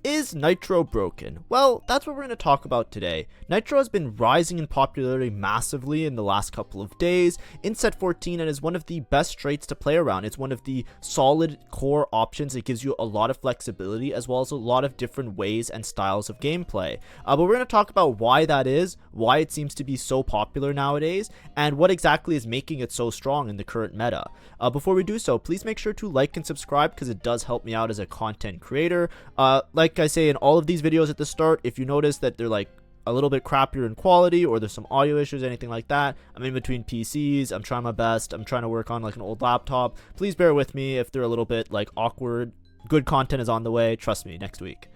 Is Nitro broken? Well, that's what we're going to talk about today. Nitro has been rising in popularity massively in the last couple of days in set 14 and is one of the best traits to play around. It's one of the solid core options. It gives you a lot of flexibility as well as a lot of different ways and styles of gameplay. But we're going to talk about why that is, why it seems to be so popular nowadays, and what exactly is making it so strong in the current meta. Before we do so, please make sure to like and subscribe because it does help me out as a content creator. Like I say in all of these videos at the start, if you notice that they're like a little bit crappier in quality or there's some audio issues, anything like that, I'm in between PCs, I'm trying my best, I'm trying to work on like an old laptop. Please bear with me if they're a little bit like awkward. Good content is on the way, trust me, next week.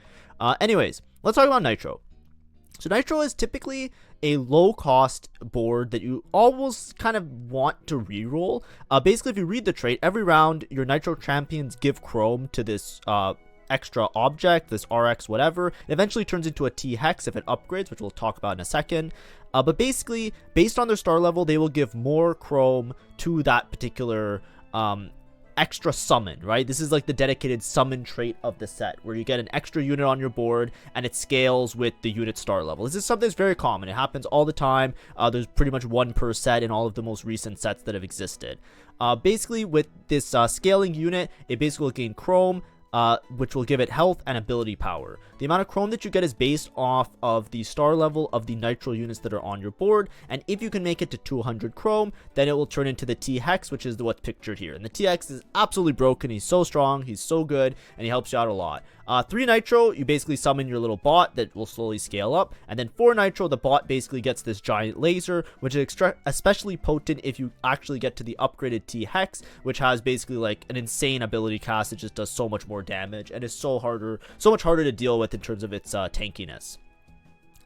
Anyways, let's talk about Nitro. So Nitro is typically a low-cost board that you almost kind of want to reroll. Basically, if you read the trait, every round your Nitro champions give Chrome to this extra object, this RX whatever. It eventually turns into a T hex if it upgrades, which we'll talk about in a second. But basically, based on their star level, they will give more Chrome to that particular extra summon, right? This is like the dedicated summon trait of the set where you get an extra unit on your board and it scales with the unit star level. This is something that's very common. It happens all the time. There's pretty much one per set in all of the most recent sets that have existed. Basically with this scaling unit, it basically will gain Chrome, which will give it health and ability power. The amount of Chrome that you get is based off of the star level of the Nitro units that are on your board, and if you can make it to 200 Chrome, then it will turn into the T-Hex, which is what's pictured here. And the T-Hex is absolutely broken. He's so strong, he's so good, and he helps you out a lot. 3 Nitro, you basically summon your little bot that will slowly scale up, and then 4 Nitro, the bot basically gets this giant laser, which is especially potent if you actually get to the upgraded T-Hex, which has basically like an insane ability cast. It just does so much more damage and is so much harder to deal with in terms of its tankiness.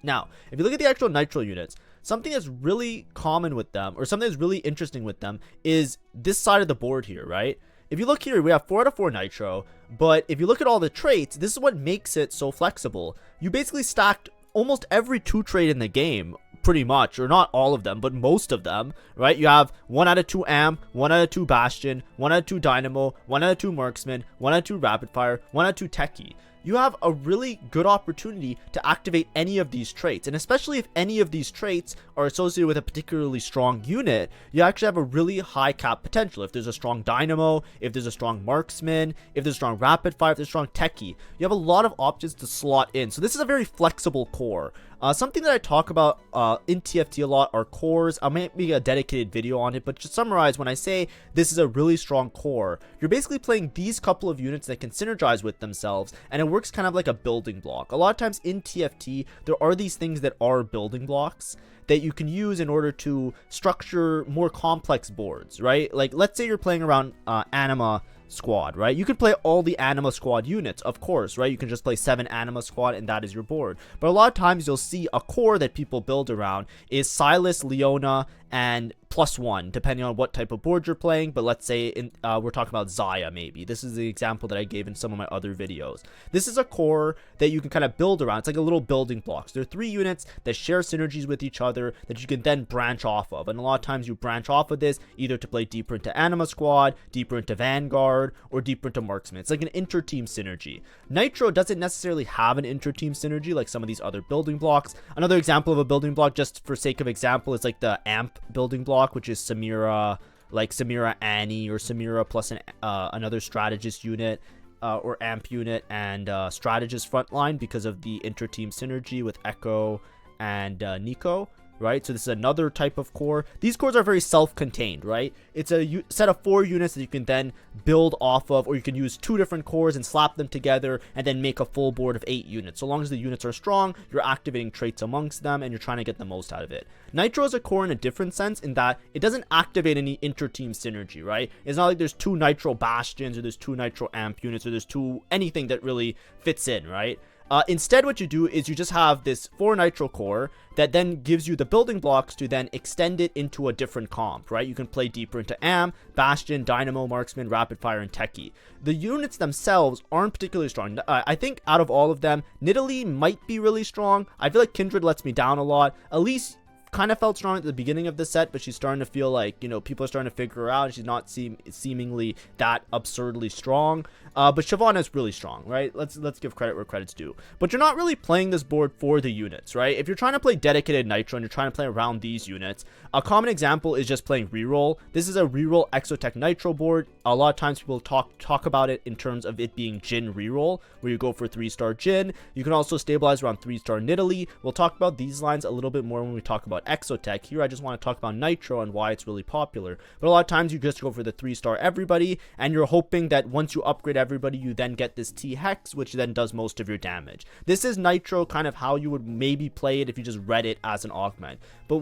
Now, if you look at the actual Nitro units, something that's really common with them, or something that's really interesting with them, is this side of the board here, right? If you look here, we have 4 out of 4 Nitro, but if you look at all the traits, this is what makes it so flexible. You basically stacked almost every 2 trait in the game, pretty much, or not all of them, but most of them, right? You have 1 out of 2 Amp, 1 out of 2 Bastion, 1 out of 2 Dynamo, 1 out of 2 Marksman, 1 out of 2 Rapid Fire, 1 out of 2 Techie. You have a really good opportunity to activate any of these traits, and especially if any of these traits are associated with a particularly strong unit, you actually have a really high cap potential. If there's a strong Dynamo, if there's a strong Marksman, if there's a strong Rapid Fire, if there's a strong Techie, you have a lot of options to slot in. So this is a very flexible core. Something that I talk about in TFT a lot are cores. I might make a dedicated video on it, but to summarize, when I say this is a really strong core, you're basically playing these couple of units that can synergize with themselves, and it works kind of like a building block. A lot of times in TFT, there are these things that are building blocks that you can use in order to structure more complex boards, right? Like, let's say you're playing around Anima Squad, right? You could play all the Anima Squad units, of course, right? You can just play 7 Anima Squad and that is your board. But a lot of times you'll see a core that people build around is Silas, Leona, and +1, depending on what type of board you're playing. But let's say we're talking about Zaya, maybe. This is the example that I gave in some of my other videos. This is a core that you can kind of build around. It's like a little building blocks. There are 3 units that share synergies with each other that you can then branch off of. And a lot of times you branch off of this either to play deeper into Anima Squad, deeper into Vanguard, or deeper into Marksman. It's like an inter-team synergy. Nitro doesn't necessarily have an inter-team synergy like some of these other building blocks. Another example of a building block, just for sake of example, is like the Amp building block, which is Samira, like Samira Annie, or Samira plus another strategist unit, or Amp unit, and strategist frontline because of the inter-team synergy with Echo and Nico, right? So this is another type of core. These cores are very self-contained, right? It's a set of 4 units that you can then build off of, or you can use 2 different cores and slap them together and then make a full board of 8 units. So long as the units are strong, you're activating traits amongst them and you're trying to get the most out of it. Nitro is a core in a different sense in that it doesn't activate any inter-team synergy, right? It's not like there's 2 Nitro Bastions or there's 2 Nitro Amp units or there's 2 anything that really fits in, right? Instead, what you do is you just have this 4 Nitro core that then gives you the building blocks to then extend it into a different comp, right? You can play deeper into Am, Bastion, Dynamo, Marksman, Rapid Fire, and Techie. The units themselves aren't particularly strong. I think out of all of them, Nidalee might be really strong. I feel like Kindred lets me down a lot. Elise kind of felt strong at the beginning of the set, but she's starting to feel like, you know, people are starting to figure her out, and she's not seemingly that absurdly strong. But Shyvana is really strong, right? Let's give credit where credit's due. But you're not really playing this board for the units, right? If you're trying to play dedicated Nitro and you're trying to play around these units, a common example is just playing Reroll. This is a Reroll Exotech Nitro board. A lot of times people talk about it in terms of it being Jhin Reroll, where you go for 3-star Jhin. You can also stabilize around 3-star Nidalee. We'll talk about these lines a little bit more when we talk about Exotech. Here I just want to talk about Nitro and why it's really popular. But a lot of times you just go for the 3-star everybody, and you're hoping that once you upgrade everybody, you then get this T-Hex, which then does most of your damage. This is Nitro kind of how you would maybe play it if you just read it as an augment. But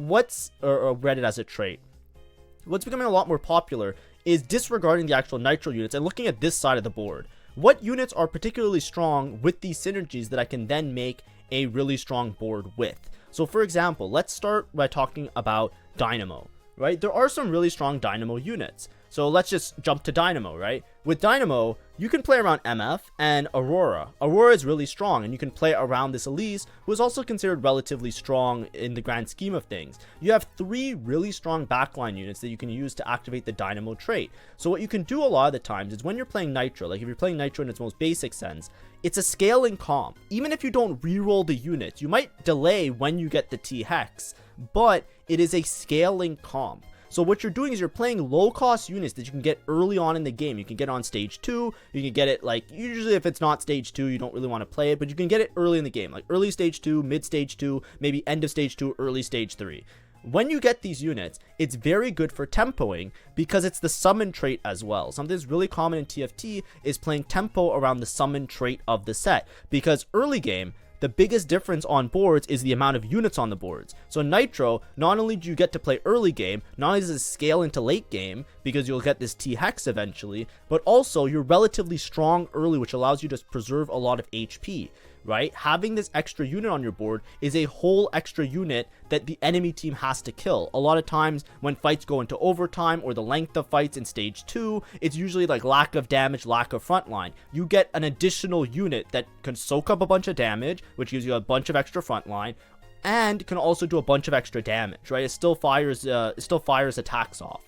or read it as a trait. What's becoming a lot more popular is disregarding the actual Nitro units and looking at this side of the board. What units are particularly strong with these synergies that I can then make a really strong board with? So for example, let's start by talking about Dynamo, right? There are some really strong Dynamo units. So let's just jump to Dynamo, right? With Dynamo, you can play around MF and Aurora. Aurora is really strong, and you can play around this Elise, who is also considered relatively strong in the grand scheme of things. You have 3 really strong backline units that you can use to activate the Dynamo trait. So what you can do a lot of the times is when you're playing Nitro, like if you're playing Nitro in its most basic sense, it's a scaling comp. Even if you don't reroll the units, you might delay when you get the T-Hex, but it is a scaling comp. So what you're doing is you're playing low cost units that you can get early on in the game. You can get on stage 2, you can get it like, usually if it's not stage 2, you don't really want to play it, but you can get it early in the game, like early stage 2, mid stage 2, maybe end of stage 2, early stage 3. When you get these units, it's very good for tempoing because it's the summon trait as well. Something that's really common in TFT is playing tempo around the summon trait of the set, because early game, the biggest difference on boards is the amount of units on the boards. So Nitro, not only do you get to play early game, not only does it scale into late game, because you'll get this T-Hex eventually, but also you're relatively strong early, which allows you to preserve a lot of HP, right? Having this extra unit on your board is a whole extra unit that the enemy team has to kill. A lot of times when fights go into overtime or the length of fights in stage 2, it's usually like lack of damage, lack of frontline. You get an additional unit that can soak up a bunch of damage, which gives you a bunch of extra frontline, and can also do a bunch of extra damage, right? It still fires attacks off.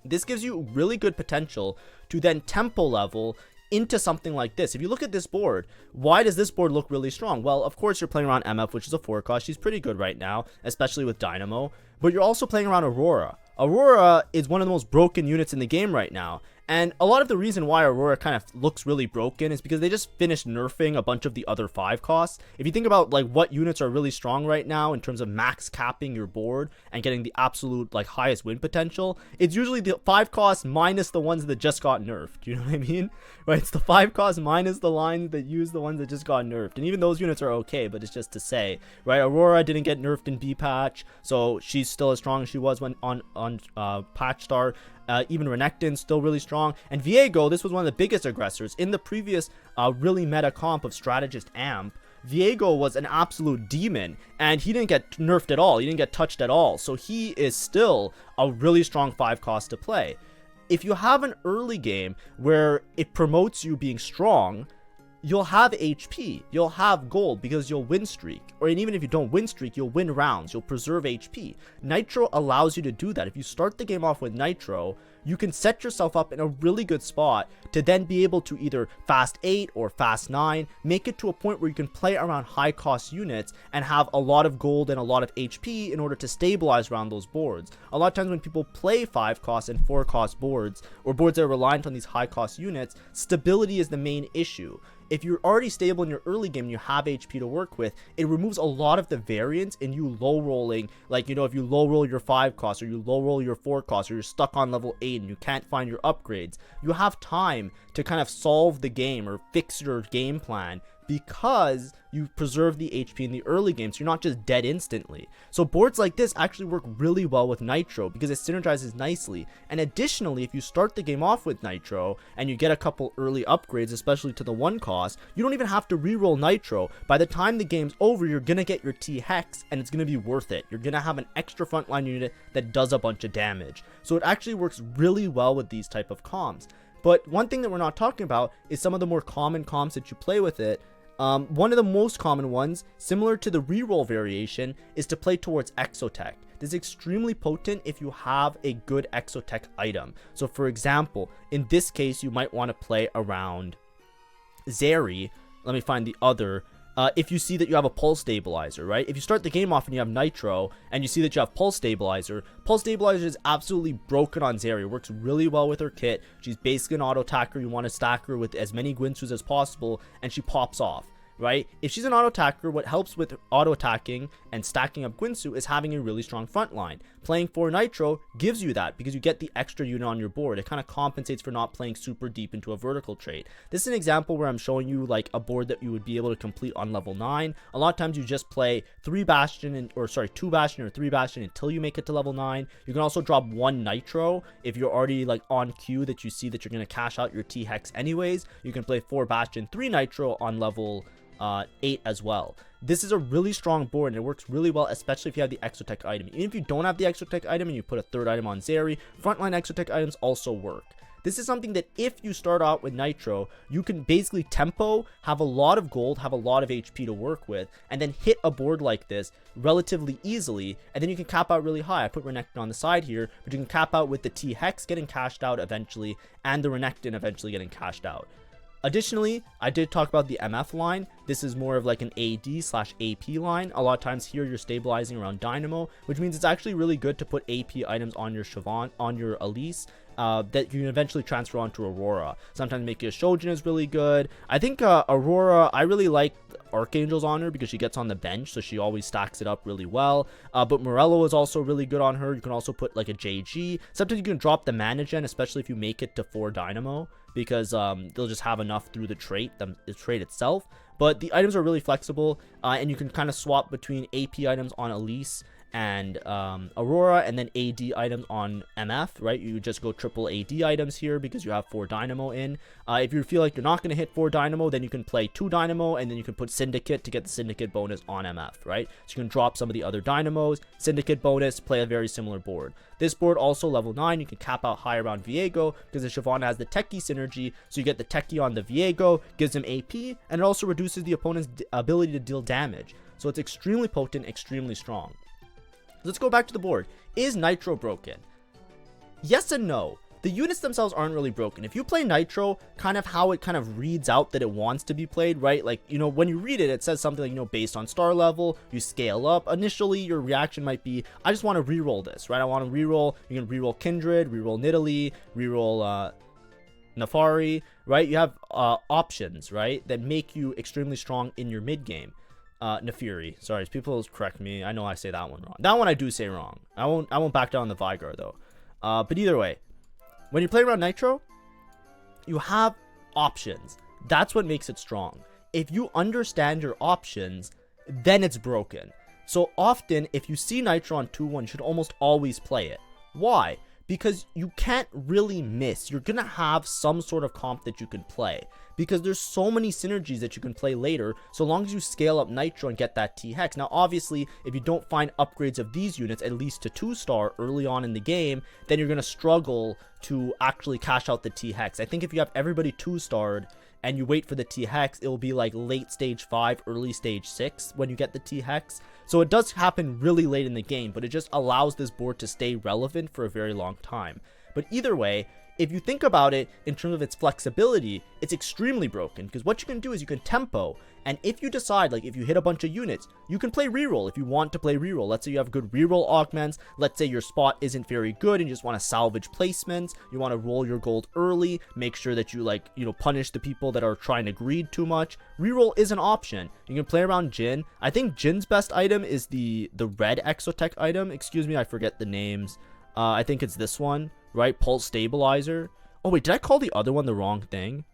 This gives you really good potential to then tempo level into something like this. If you look at this board, why does this board look really strong? Well, of course you're playing around MF, which is a 4-cost. She's pretty good right now, especially with Dynamo, but you're also playing around Aurora. Aurora is one of the most broken units in the game right now, and a lot of the reason why Aurora kind of looks really broken is because they just finished nerfing a bunch of the other 5-costs. If you think about like what units are really strong right now in terms of max capping your board and getting the absolute like highest win potential, it's usually the 5-costs minus the ones that just got nerfed. Do you know what I mean? Right? It's the 5-costs minus the lines that use the ones that just got nerfed. And even those units are okay, but it's just to say, right? Aurora didn't get nerfed in B patch, so she's still as strong as she was when on patch start. Even Renekton's still really strong. And Viego, this was one of the biggest aggressors. In the previous really meta comp of Strategist Amp, Viego was an absolute demon, and he didn't get nerfed at all. He didn't get touched at all. So he is still a really strong 5-cost to play. If you have an early game where it promotes you being strong, you'll have HP, you'll have gold because you'll win streak, or even if you don't win streak, you'll win rounds, you'll preserve HP. Nitro allows you to do that. If you start the game off with Nitro, you can set yourself up in a really good spot to then be able to either fast 8 or fast 9, make it to a point where you can play around high cost units and have a lot of gold and a lot of HP in order to stabilize around those boards. A lot of times when people play 5-cost and 4-cost boards, or boards that are reliant on these high cost units, stability is the main issue. If you're already stable in your early game and you have HP to work with, it removes a lot of the variance in you low rolling. Like, you know, if you low roll your 5-cost or you low roll your 4-cost, or you're stuck on level 8 and you can't find your upgrades, you have time to kind of solve the game or fix your game plan because you preserve the HP in the early game, so you're not just dead instantly. So boards like this actually work really well with Nitro because it synergizes nicely. And additionally, if you start the game off with Nitro and you get a couple early upgrades, especially to the 1-cost, you don't even have to reroll Nitro. By the time the game's over, you're gonna get your T-Hex and it's gonna be worth it. You're gonna have an extra frontline unit that does a bunch of damage. So it actually works really well with these type of comps. But one thing that we're not talking about is some of the more common comps that you play with it. One of the most common ones, similar to the reroll variation, is to play towards Exotech. This is extremely potent if you have a good Exotech item. So for example, in this case, you might want to play around Zeri. Let me find the other. If you see that you have a pulse stabilizer, right? If you start the game off and you have Nitro and you see that you have pulse stabilizer is absolutely broken on Zeri. It works really well with her kit. She's basically an auto attacker. You want to stack her with as many Gwinsus as possible, and she pops off, right? If she's an auto attacker, what helps with auto attacking and stacking up Gwinsu is having a really strong front line. Playing for Nitro gives you that because you get the extra unit on your board. It kind of compensates for not playing super deep into a vertical trait. This is an example where I'm showing you like a board that you would be able to complete on level 9. A lot of times you just play 2 Bastion or 3 Bastion until you make it to level 9. You can also drop 1 Nitro if you're already like on cue that you see that you're going to cash out your T-Hex anyways. You can play 4 Bastion, 3 Nitro on level 8 as well. This is a really strong board and it works really well, especially if you have the Exotech item. Even if you don't have the Exotech item and you put a 3rd item on Zeri, frontline Exotech items also work. This is something that if you start out with Nitro, you can basically tempo, have a lot of gold, have a lot of HP to work with, and then hit a board like this relatively easily, and then you can cap out really high. I put Renekton on the side here, but you can cap out with the T-Hex getting cashed out eventually, and the Renekton eventually getting cashed out. Additionally, I did talk about the MF line. This is more of like an AD/AP line. A lot of times here you're stabilizing around Dynamo, which means it's actually really good to put AP items on your Shyvana, on your Elise, that you can eventually transfer onto Aurora. Sometimes making a Shojin is really good. I think Aurora, I really like Archangel's on her because she gets on the bench, so she always stacks it up really well. But Morello is also really good on her. You can also put like a JG. Sometimes you can drop the mana gen, especially if you make it to 4 Dynamo, because they'll just have enough through the trait itself. But the items are really flexible, and you can kind of swap between AP items on Elise and Aurora, and then AD items on MF, right? You just go triple AD items here because you have 4 Dynamo in. If you feel like you're not going to hit 4 Dynamo, then you can play 2 Dynamo, and then you can put Syndicate to get the Syndicate bonus on MF, right? So you can drop some of the other Dynamos, Syndicate bonus, play a very similar board. This board also level 9, you can cap out high around Viego because the Shyvana has the Techie synergy, so you get the Techie on the Viego, gives him AP, and it also reduces the opponent's ability to deal damage. So it's extremely potent, extremely strong. Let's go back to the board. Is Nitro broken? Yes and no. The units themselves aren't really broken. If you play Nitro, kind of how it kind of reads out that it wants to be played, right? Like, you know, when you read it, it says something like, you know, based on star level, you scale up. Initially, your reaction might be, I just want to reroll this, right? I want to reroll. You can reroll Kindred, reroll Nidalee, reroll Nefari, right? You have options, right, that make you extremely strong in your mid game. Nefiri. Sorry, people correct me. I know I say that one wrong. That one I do say wrong. I won't back down on the Vigar though. But either way, when you play around Nitro, you have options. That's what makes it strong. If you understand your options, then it's broken. So often, if you see Nitro on 2-1, you should almost always play it. Why? Because you can't really miss. You're gonna have some sort of comp that you can play, because there's so many synergies that you can play later, so long as you scale up Nitro and get that T-Hex. Now obviously, if you don't find upgrades of these units at least to 2-star early on in the game, then you're gonna struggle to actually cash out the T-Hex. I think if you have everybody 2-starred and you wait for the T-Hex, it will be like late stage 5, early stage 6 when you get the T-Hex. So it does happen really late in the game, but it just allows this board to stay relevant for a very long time. But either way, if you think about it in terms of its flexibility, it's extremely broken, because what you can do is you can tempo, and if you decide, like if you hit a bunch of units, you can play reroll if you want to play reroll. Let's say you have good reroll augments, let's say your spot isn't very good and you just want to salvage placements, you want to roll your gold early, make sure that you like, you know, punish the people that are trying to greed too much. Reroll is an option. You can play around Jhin. I think Jin's best item is the red Exotech item. Excuse me, I forget the names. I think it's this one, right? Pulse Stabilizer. Oh wait, did I call the other one the wrong thing?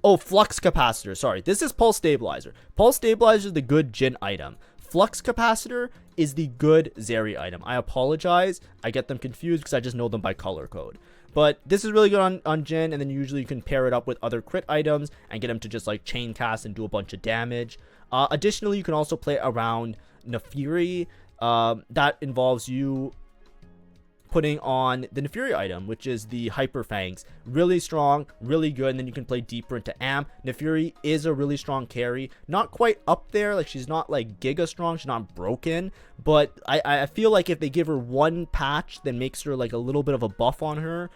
Oh, Flux Capacitor. Sorry, this is Pulse Stabilizer. Pulse Stabilizer is the good Jhin item. Flux Capacitor is the good Zeri item. I apologize. I get them confused because I just know them by color code. But this is really good on Jhin, and then usually you can pair it up with other crit items and get them to just like chain cast and do a bunch of damage. Additionally, you can also play around Nefiri. That involves you putting on the Nefiri item, which is the Hyper Fangs. Really strong, really good, and then you can play deeper into Amp. Nefiri is a really strong carry. Not quite up there, like she's not like giga strong, she's not broken, but I feel like if they give her one patch that makes her like a little bit of a buff on her,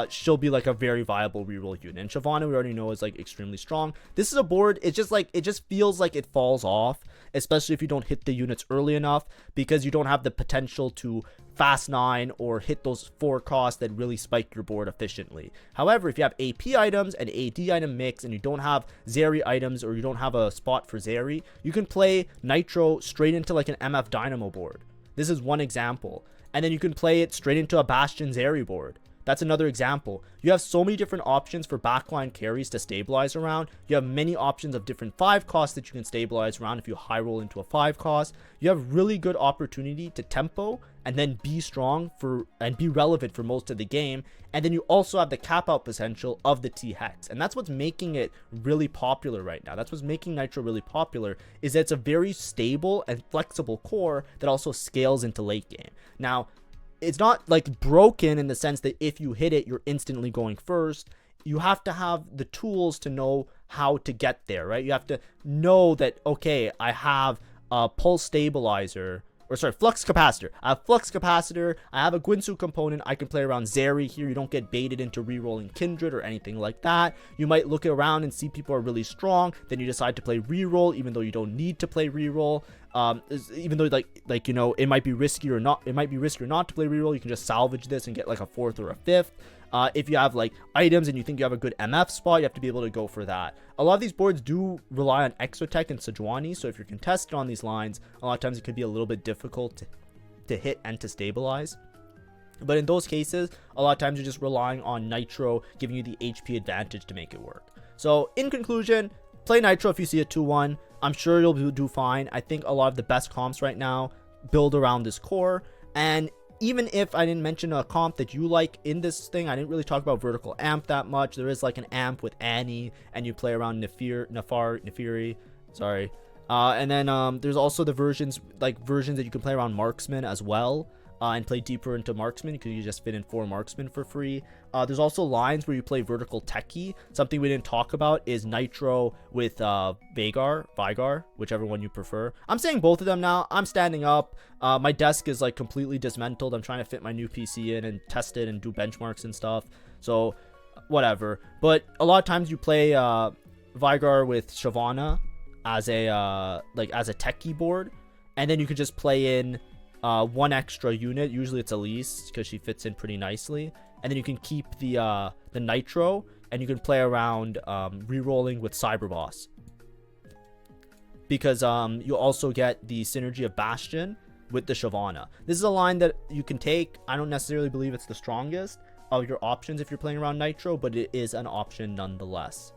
she'll be like a very viable reroll unit. And Shyvana, we already know, is like extremely strong. This is a board, it's just like, it just feels like it falls off, especially if you don't hit the units early enough, because you don't have the potential to fast 9 or hit those 4 costs that really spike your board efficiently. However, if you have AP items and AD item mix and you don't have Zeri items, or you don't have a spot for Zeri, you can play Nitro straight into like an MF Dynamo board. This is one example. And then you can play it straight into a Bastion Zeri board. That's another example. You have so many different options for backline carries to stabilize around. You have many options of different 5 costs that you can stabilize around if you high roll into a 5 cost. You have really good opportunity to tempo and then be strong for and be relevant for most of the game. And then you also have the cap out potential of the T-Hex. And that's what's making it really popular right now. That's what's making Nitro really popular, is that it's a very stable and flexible core that also scales into late game. Now, it's not like broken in the sense that if you hit it, you're instantly going first. You have to have the tools to know how to get there, right? You have to know that, okay, I have a pulse stabilizer, or sorry, flux capacitor. I have flux capacitor, I have a Guinsoo component, I can play around Zeri here. You don't get baited into rerolling Kindred or anything like that. You might look around and see people are really strong, then you decide to play reroll, even though you don't need to play reroll. Even though like you know, it might be risky or not, to play reroll, you can just salvage this and get like a 4th or a 5th. If you have like items and you think you have a good MF spot, you have to be able to go for that. A lot of these boards do rely on Exotech and Sejuani, so if you're contested on these lines, a lot of times it could be a little bit difficult to hit and to stabilize. But in those cases, a lot of times you're just relying on Nitro giving you the HP advantage to make it work. So in conclusion, play Nitro if you see a 2-1. I'm sure you'll do fine. I think a lot of the best comps right now build around this core. And even if I didn't mention a comp that you like in this thing, I didn't really talk about vertical amp that much. There is like an amp with Annie, and you play around Nefiri, sorry. And then there's also the versions that you can play around Marksman as well. And play deeper into Marksman, because you just fit in 4 Marksman for free. There's also lines where you play vertical Techie. Something we didn't talk about is Nitro with Vigar, whichever one you prefer. I'm saying both of them now. I'm standing up. My desk is like completely dismantled. I'm trying to fit my new PC in and test it and do benchmarks and stuff. So whatever. But a lot of times you play Vigar with Shyvana as a Techie board, and then you could just play in 1 extra unit. Usually it's Elise, because she fits in pretty nicely, and then you can keep the Nitro, and you can play around re-rolling with Cyberboss, because you also get the synergy of Bastion with the Shyvana. This is a line that you can take. I don't necessarily believe it's the strongest of your options if you're playing around Nitro, but it is an option nonetheless.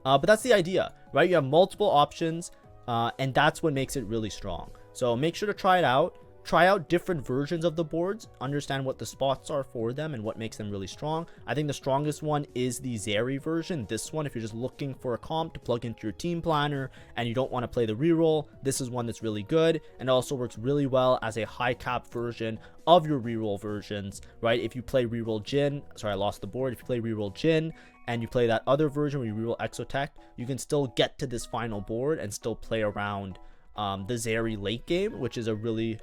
But that's the idea, right? You have multiple options, and that's what makes it really strong. So make sure to try it out. Try out different versions of the boards, understand what the spots are for them and what makes them really strong. I think the strongest one is the Zeri version. This one, if you're just looking for a comp to plug into your team planner and you don't want to play the reroll, this is one that's really good, and also works really well as a high cap version of your reroll versions, right? If you play reroll Jin, sorry, I lost the board. If you play reroll Jin and you play that other version where you reroll Exotech, you can still get to this final board and still play around the Zeri late game, which is a really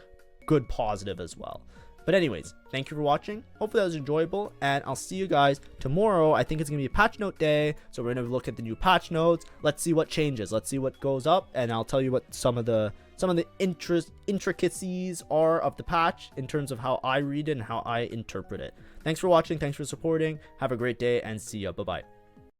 good positive as well. But anyways, thank you for watching. Hopefully that was enjoyable, and I'll see you guys tomorrow. I think it's gonna be a patch note day, so we're gonna look at the new patch notes. Let's see what changes, let's see what goes up, and I'll tell you what some of the intricacies are of the patch in terms of how I read it and how I interpret it. Thanks for watching, thanks for supporting, have a great day, and see ya. Bye bye.